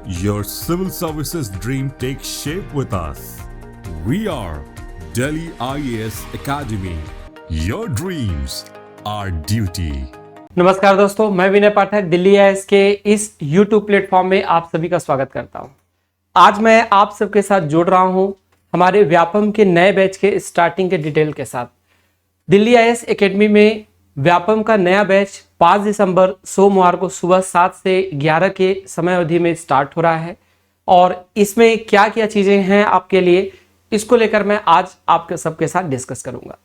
Your civil services dream takes shape with us. We are Delhi IAS Academy. Your dreams, our duty. नमस्कार दोस्तों, मैं विनय पाठक Delhi IAS के इस YouTube platform में आप सभी का स्वागत करता हूं। आज मैं आप सबके साथ जुड़ रहा हूं हमारे व्यापम के नए बैच के स्टार्टिंग के डिटेल के साथ। दिल्ली आईएएस एकेडमी में व्यापम का नया बैच 5 दिसंबर सोमवार को सुबह 7 से 11 के समय अवधि में स्टार्ट हो रहा है और इसमें क्या क्या चीज़ें हैं आपके लिए, इसको लेकर मैं आज आपके सबके साथ डिस्कस करूंगा।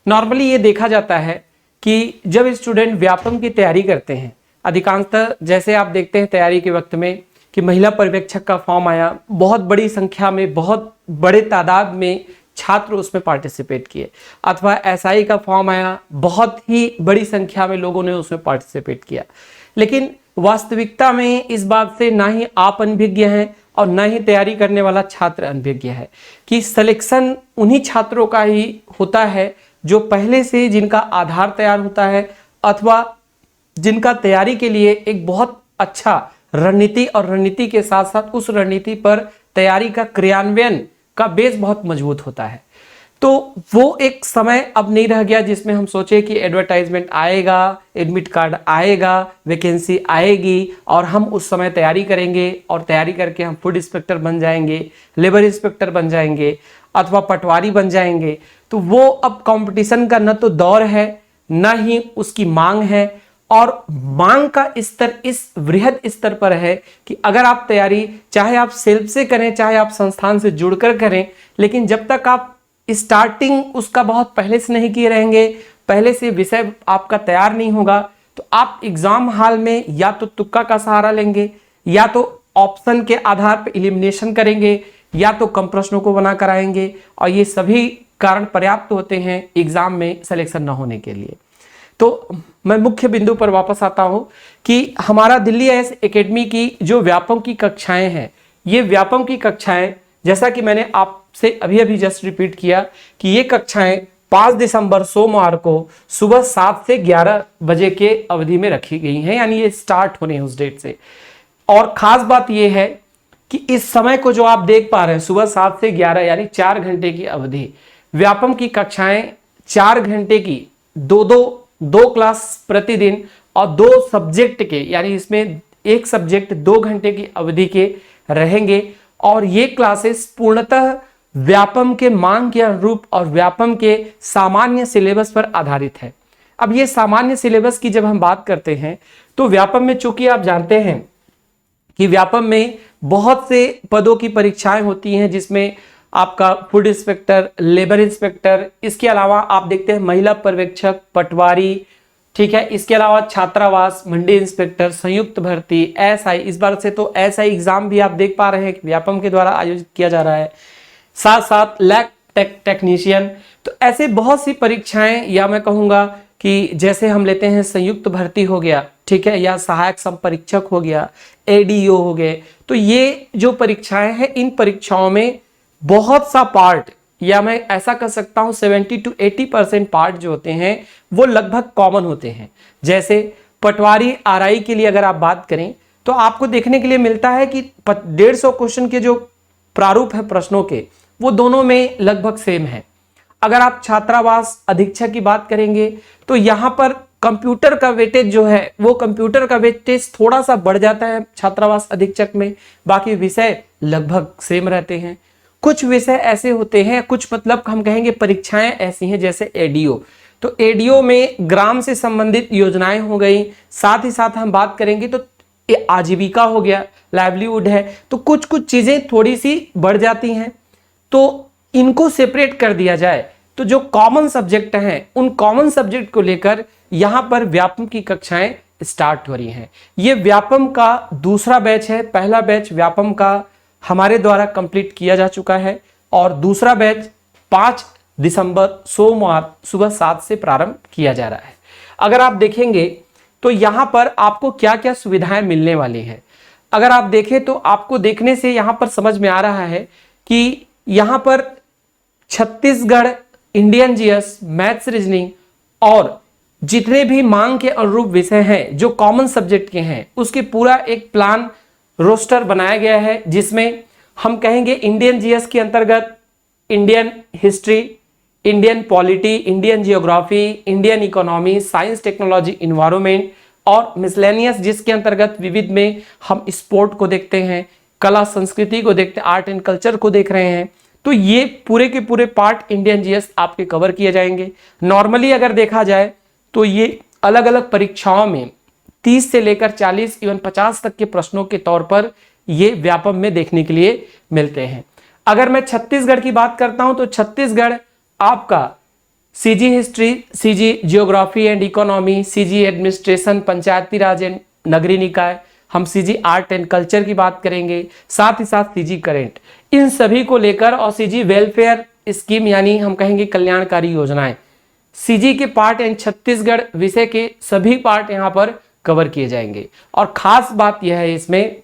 नॉर्मली ये देखा जाता है कि जब स्टूडेंट व्यापम की तैयारी करते हैं, अधिकांशतः जैसे आप देखते हैं तैयारी के वक्त में कि महिला पर्यवेक्षक का फॉर्म आया, बहुत बड़ी संख्या में, बहुत बड़े तादाद में छात्र उसमें पार्टिसिपेट किए, अथवा एसआई का फॉर्म आया, बहुत ही बड़ी संख्या में लोगों ने उसमें पार्टिसिपेट किया। लेकिन वास्तविकता में इस बात से ना ही आप अनभिज्ञ हैं और ना ही तैयारी करने वाला छात्र अनभिज्ञ है कि सिलेक्शन उन्हीं छात्रों का ही होता है जो पहले से जिनका आधार तैयार होता है अथवा जिनका तैयारी के लिए एक बहुत अच्छा रणनीति और रणनीति के साथ साथ उस रणनीति पर तैयारी का क्रियान्वयन का बेस बहुत मजबूत होता है। तो वो एक समय अब नहीं रह गया जिसमें हम सोचे कि एडवर्टाइजमेंट आएगा, एडमिट कार्ड आएगा, वैकेंसी आएगी और हम उस समय तैयारी करेंगे और तैयारी करके हम फूड इंस्पेक्टर बन जाएंगे, लेबर इंस्पेक्टर बन जाएंगे अथवा पटवारी बन जाएंगे। तो वो अब कंपटीशन का न तो दौर है न ही उसकी मांग है, और मांग का स्तर इस वृहद स्तर पर है कि अगर आप तैयारी चाहे आप सेल्फ से करें चाहे आप संस्थान से जुड़कर करें, लेकिन जब तक आप स्टार्टिंग उसका बहुत पहले से नहीं किए रहेंगे, पहले से विषय आपका तैयार नहीं होगा, तो आप एग्जाम हॉल में या तो तुक्का का सहारा लेंगे या तो ऑप्शन के आधार पर एलिमिनेशन करेंगे या तो कम प्रश्नों को बना कराएंगे, और ये सभी कारण पर्याप्त होते हैं एग्जाम में सिलेक्शन न होने के लिए। तो मैं मुख्य बिंदु पर वापस आता हूं कि हमारा दिल्ली आईएएस एकेडमी की जो व्यापम की कक्षाएं हैं, ये व्यापम की कक्षाएं जैसा कि मैंने आपसे अभी जस्ट रिपीट किया कि ये कक्षाएं 5 दिसंबर सोमवार को सुबह 7 से 11 बजे के अवधि में रखी गई हैं, यानी ये स्टार्ट होने हैं उस डेट से। और खास बात ये है कि इस समय को जो आप देख पा रहे हैं सुबह 7 से 11 यानी 4 घंटे की अवधि, व्यापम की कक्षाएं 4 घंटे की दो क्लास प्रतिदिन और 2 सब्जेक्ट के, यानी इसमें एक सब्जेक्ट 2 घंटे की अवधि के रहेंगे। और ये क्लासेस पूर्णतः व्यापम के मांग के अनुरूप और व्यापम के सामान्य सिलेबस पर आधारित है। अब ये सामान्य सिलेबस की जब हम बात करते हैं तो व्यापम में, चूंकि आप जानते हैं कि व्यापम में बहुत से पदों की परीक्षाएं होती हैं, जिसमें आपका फूड इंस्पेक्टर, लेबर इंस्पेक्टर, इसके अलावा आप देखते हैं महिला पर्यवेक्षक, पटवारी, ठीक है, इसके अलावा छात्रावास, मंडी इंस्पेक्टर, संयुक्त भर्ती, एसआई। इस बार से तो एसआई एग्जाम भी आप देख पा रहे हैं कि व्यापम के द्वारा आयोजित किया जा रहा है, साथ साथ लैब टेक्नीशियन। तो ऐसे बहुत सी परीक्षाएं, या मैं कहूंगा कि जैसे हम लेते हैं संयुक्त भर्ती हो गया, ठीक है, या सहायक संपरीक्षक हो गया, एडीओ हो गए। तो ये जो परीक्षाएं हैं, इन परीक्षाओं में बहुत सा पार्ट, या मैं ऐसा कर सकता हूं 70 to 80% पार्ट जो होते हैं वो लगभग कॉमन होते हैं। जैसे पटवारी आरआई के लिए अगर आप बात करें तो आपको देखने के लिए मिलता है कि 150 क्वेश्चन के जो प्रारूप है प्रश्नों के, वो दोनों में लगभग सेम है। अगर आप छात्रावास अधीक्षक की बात करेंगे तो यहां पर कंप्यूटर का वेटेज जो है, वो कंप्यूटर का वेटेज थोड़ा सा बढ़ जाता है छात्रावास अधीक्षक में, बाकी विषय लगभग सेम रहते हैं। कुछ विषय ऐसे होते हैं, कुछ मतलब हम कहेंगे परीक्षाएं ऐसी हैं जैसे एडीओ, तो एडीओ में ग्राम से संबंधित योजनाएं हो गई, साथ ही साथ हम बात करेंगे तो आजीविका हो गया, लाइवलीहुड है, तो कुछ कुछ चीजें थोड़ी सी बढ़ जाती हैं। तो इनको सेपरेट कर दिया जाए तो जो कॉमन सब्जेक्ट हैं, उन कॉमन सब्जेक्ट को लेकर यहां पर व्यापम की कक्षाएं स्टार्ट हो रही हैं। ये व्यापम का दूसरा बैच है। पहला बैच व्यापम का हमारे द्वारा कंप्लीट किया जा चुका है और दूसरा बैच 5 दिसंबर सोमवार सुबह 7 से प्रारंभ किया जा रहा है। अगर आप देखेंगे तो यहां पर आपको क्या क्या सुविधाएं मिलने वाली है, अगर आप देखें तो आपको देखने से यहां पर समझ में आ रहा है कि यहां पर Chhattisgarh Indian GS, maths, reasoning और जितने भी मांग के अनुरूप विषय हैं जो कॉमन सब्जेक्ट के हैं, उसके पूरा एक प्लान रोस्टर बनाया गया है, जिसमें हम कहेंगे इंडियन जीएस के अंतर्गत Indian history, Indian polity, Indian geography, Indian economy, science technology environment और मिसलेनियस, जिसके अंतर्गत विविध में हम स्पोर्ट को देखते हैं, कला संस्कृति को देखते हैं, आर्ट एंड कल्चर को देख रहे हैं। तो ये पूरे के पूरे पार्ट इंडियन जीएस आपके कवर किए जाएंगे। नॉर्मली अगर देखा जाए तो ये अलग अलग परीक्षाओं में 30 से लेकर 40 इवन 50 तक के प्रश्नों के तौर पर ये व्यापम में देखने के लिए मिलते हैं। अगर मैं छत्तीसगढ़ की बात करता हूं तो छत्तीसगढ़ आपका CG history, CG geography and economy, CG administration, Panchayati Raj and नगरीय निकाय, हम सीजी आर्ट एंड कल्चर की बात करेंगे, साथ ही साथ सीजी करेंट, इन सभी को लेकर, और सीजी वेलफेयर स्कीम यानी हम कहेंगे कल्याणकारी योजनाएं, सीजी के पार्ट एंड छत्तीसगढ़ विषय के सभी पार्ट यहां पर कवर किए जाएंगे। और खास बात यह है इसमें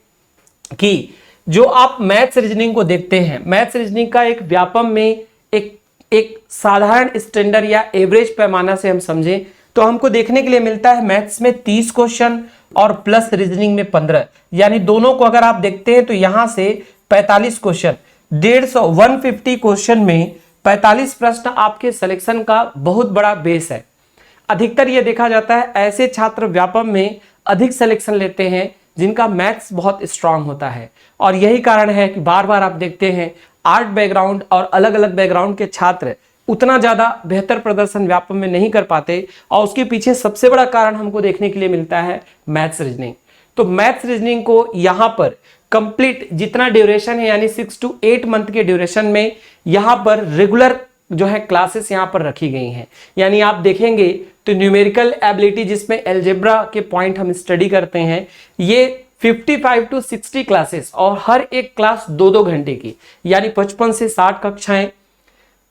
कि जो आप मैथ्स रीजनिंग को देखते हैं, मैथ्स रीजनिंग का एक व्यापम में एक साधारण स्टैंडर्ड या एवरेज पैमाना से हम समझें तो हमको देखने के लिए मिलता है मैथ्स में 30 क्वेश्चन और प्लस रीजनिंग में 15, यानी दोनों को अगर आप देखते हैं तो यहां से 45 क्वेश्चन, 150 क्वेश्चन में 45 प्रश्न आपके सिलेक्शन का बहुत बड़ा बेस है। अधिकतर यह देखा जाता है ऐसे छात्र व्यापम में अधिक सिलेक्शन लेते हैं जिनका मैथ्स बहुत स्ट्रांग होता है, और यही कारण है कि बार बार आप देखते हैं आर्ट बैकग्राउंड और अलग अलग बैकग्राउंड के छात्र उतना ज्यादा बेहतर प्रदर्शन व्यापम में नहीं कर पाते, और उसके पीछे सबसे बड़ा कारण हमको देखने के लिए मिलता है मैथ्स रीजनिंग। तो मैथ्स रीजनिंग को यहां पर कंप्लीट जितना ड्यूरेशन है यानी 6 to 8 मंथ के ड्यूरेशन में यहां पर रेगुलर जो है क्लासेस यहां पर रखी गई हैं। यानी आप देखेंगे तो न्यूमेरिकल एबिलिटी जिसमें अलजेब्रा के पॉइंट हम स्टडी करते हैं, ये 55 to 60 क्लासेस, और हर एक क्लास 2-2 घंटे की, यानी 55 से 60 कक्षाएं।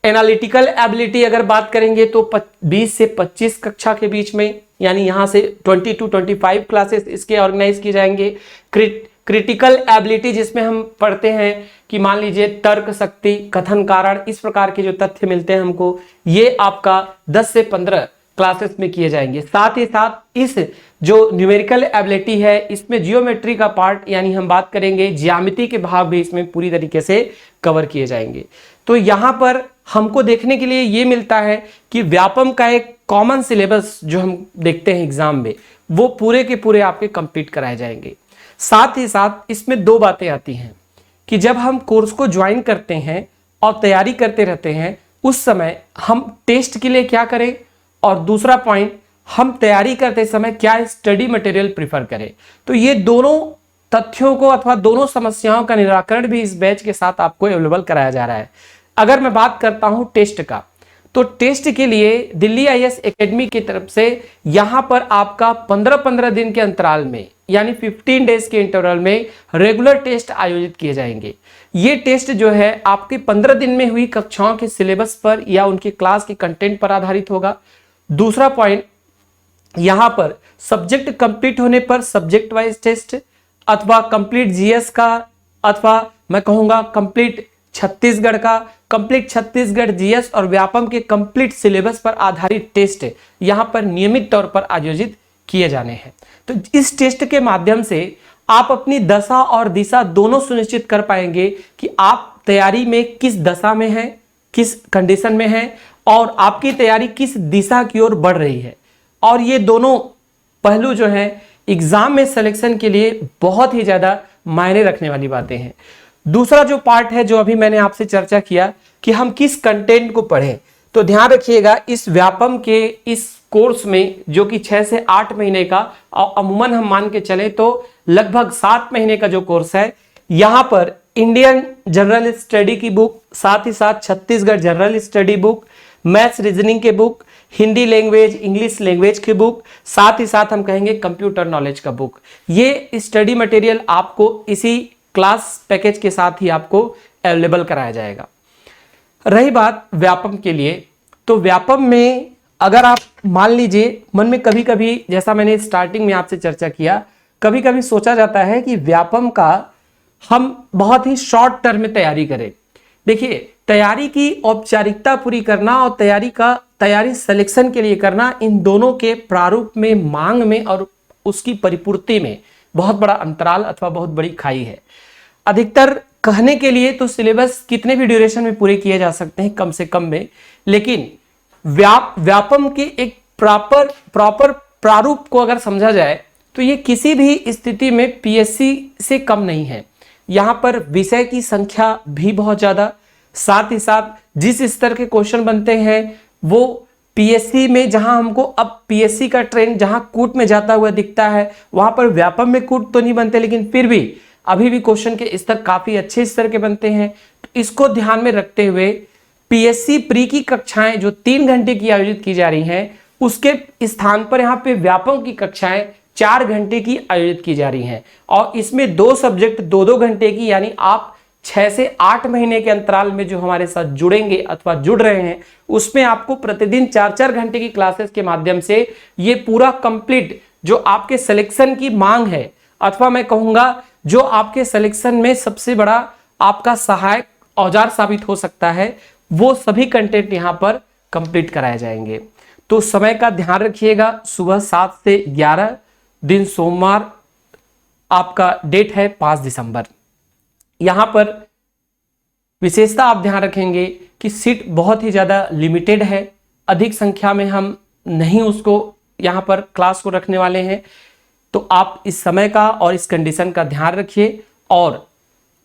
एनालिटिकल एबिलिटी अगर बात करेंगे तो 20 से 25 कक्षा के बीच में, यानी यहां से 20 to 25 क्लासेस इसके ऑर्गेनाइज किए जाएंगे। क्रिटिकल एबिलिटी जिसमें हम पढ़ते हैं कि मान लीजिए तर्क शक्ति, कथन कारण, इस प्रकार के जो तथ्य मिलते हैं हमको, ये आपका 10 से 15 क्लासेस में किए जाएंगे। साथ ही साथ इस जो न्यूमेरिकल एबिलिटी है इसमें जियोमेट्री का पार्ट, यानी हम बात करेंगे ज्यामिति के भाग भी इसमें पूरी तरीके से कवर किए जाएंगे। तो यहां पर हमको देखने के लिए ये मिलता है कि व्यापम का एक कॉमन सिलेबस जो हम देखते हैं एग्जाम में, वो पूरे के पूरे आपके कंप्लीट कराए जाएंगे। साथ ही साथ इसमें 2 बातें आती हैं कि जब हम कोर्स को ज्वाइन करते हैं और तैयारी करते रहते हैं, उस समय हम टेस्ट के लिए क्या करें, और दूसरा पॉइंट, हम तैयारी करते समय क्या स्टडी मटेरियल प्रिफर करें। तो ये दोनों तथ्यों को अथवा दोनों समस्याओं का निराकरण भी इस बैच के साथ आपको अवेलेबल कराया जा रहा है। अगर मैं बात करता हूं टेस्ट का, तो टेस्ट के लिए दिल्ली आईएएस एकेडमी की तरफ से यहां पर आपका 15-15 दिन के अंतराल में, यानी 15 डेज के इंटरवल में रेगुलर टेस्ट आयोजित किए जाएंगे। ये टेस्ट जो है आपके 15 दिन में हुई कक्षाओं के सिलेबस पर या उनके क्लास के कंटेंट पर आधारित होगा। दूसरा पॉइंट, यहां पर सब्जेक्ट कंप्लीट होने पर सब्जेक्ट वाइज टेस्ट, अथवा कंप्लीट जीएस का, अथवा मैं कहूंगा कंप्लीट छत्तीसगढ़ का, कंप्लीट छत्तीसगढ़ जीएस और व्यापम के कंप्लीट सिलेबस पर आधारित टेस्ट यहां पर नियमित तौर पर आयोजित किए जाने हैं। तो इस टेस्ट के माध्यम से आप अपनी दशा और दिशा दोनों सुनिश्चित कर पाएंगे कि आप तैयारी में किस दशा में हैं, किस कंडीशन में हैं, और आपकी तैयारी किस दिशा की ओर बढ़ रही है। और ये दोनों पहलू जो है एग्जाम में सिलेक्शन के लिए बहुत ही ज्यादा मायने रखने वाली बातें हैं। दूसरा जो पार्ट है जो अभी मैंने आपसे चर्चा किया कि हम किस कंटेंट को पढ़ें, तो ध्यान रखिएगा इस व्यापम के इस कोर्स में जो कि 6 से 8 महीने का, और अमूमन हम मान के चले तो लगभग 7 महीने का जो कोर्स है, यहां पर इंडियन जनरल स्टडी की बुक, साथ ही साथ Chhattisgarh general study book, maths reasoning के book, Hindi language, English language की बुक, साथ ही साथ हम कहेंगे कंप्यूटर नॉलेज का बुक, ये स्टडी मटेरियल आपको इसी क्लास पैकेज के साथ ही आपको अवेलेबल कराया जाएगा। रही बात व्यापम के लिए, तो व्यापम में अगर आप मान लीजिए मन में कभी कभी, जैसा मैंने स्टार्टिंग में आपसे चर्चा किया, कभी कभी सोचा जाता है कि व्यापम का हम बहुत ही शॉर्ट टर्म में तैयारी करें। देखिए, तैयारी की औपचारिकता पूरी करना और तैयारी सिलेक्शन के लिए करना, इन दोनों के प्रारूप में, मांग में और उसकी परिपूर्ति में बहुत बड़ा अंतराल अथवा बहुत बड़ी खाई है। अधिकतर कहने के लिए तो सिलेबस कितने भी ड्यूरेशन में पूरे किए जा सकते हैं, कम से कम में, लेकिन व्यापम के एक प्रॉपर प्रारूप को अगर समझा जाए तो ये किसी भी स्थिति में पीएससी से कम नहीं है। यहां पर विषय की संख्या भी बहुत ज्यादा, साथ ही साथ जिस स्तर के क्वेश्चन बनते हैं वो पीएससी में, जहां हमको अब पीएससी का ट्रेंड जहां कूट में जाता हुआ दिखता है, वहां पर व्यापम में कूट तो नहीं बनते, लेकिन फिर भी अभी भी क्वेश्चन के स्तर काफी अच्छे स्तर के बनते हैं। तो इसको ध्यान में रखते हुए पीएससी प्री की कक्षाएं जो 3 घंटे की आयोजित की जा रही हैं, उसके स्थान पर यहाँ पे व्यापम की कक्षाएं 4 घंटे की आयोजित की जा रही हैं, और इसमें 2 सब्जेक्ट 2-2 घंटे की, यानी आप 6 से 8 महीने के अंतराल में जो हमारे साथ जुड़ेंगे अथवा जुड़ रहे हैं, उसमें आपको प्रतिदिन 4-4 घंटे की क्लासेस के माध्यम से ये पूरा कंप्लीट जो आपके सिलेक्शन की मांग है, अथवा मैं कहूंगा जो आपके सिलेक्शन में सबसे बड़ा आपका सहायक औजार साबित हो सकता है, वो सभी कंटेंट यहां पर कंप्लीट कराए जाएंगे। तो समय का ध्यान रखिएगा, सुबह 7 से 11, दिन सोमवार, आपका डेट है 5 दिसंबर। यहां पर विशेषता आप ध्यान रखेंगे कि सीट बहुत ही ज्यादा लिमिटेड है, अधिक संख्या में हम नहीं उसको यहां पर क्लास को रखने वाले हैं। तो आप इस समय का और इस कंडीशन का ध्यान रखिए और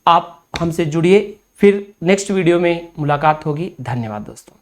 आप हमसे जुड़िए। फिर नेक्स्ट वीडियो में मुलाकात होगी। धन्यवाद दोस्तों।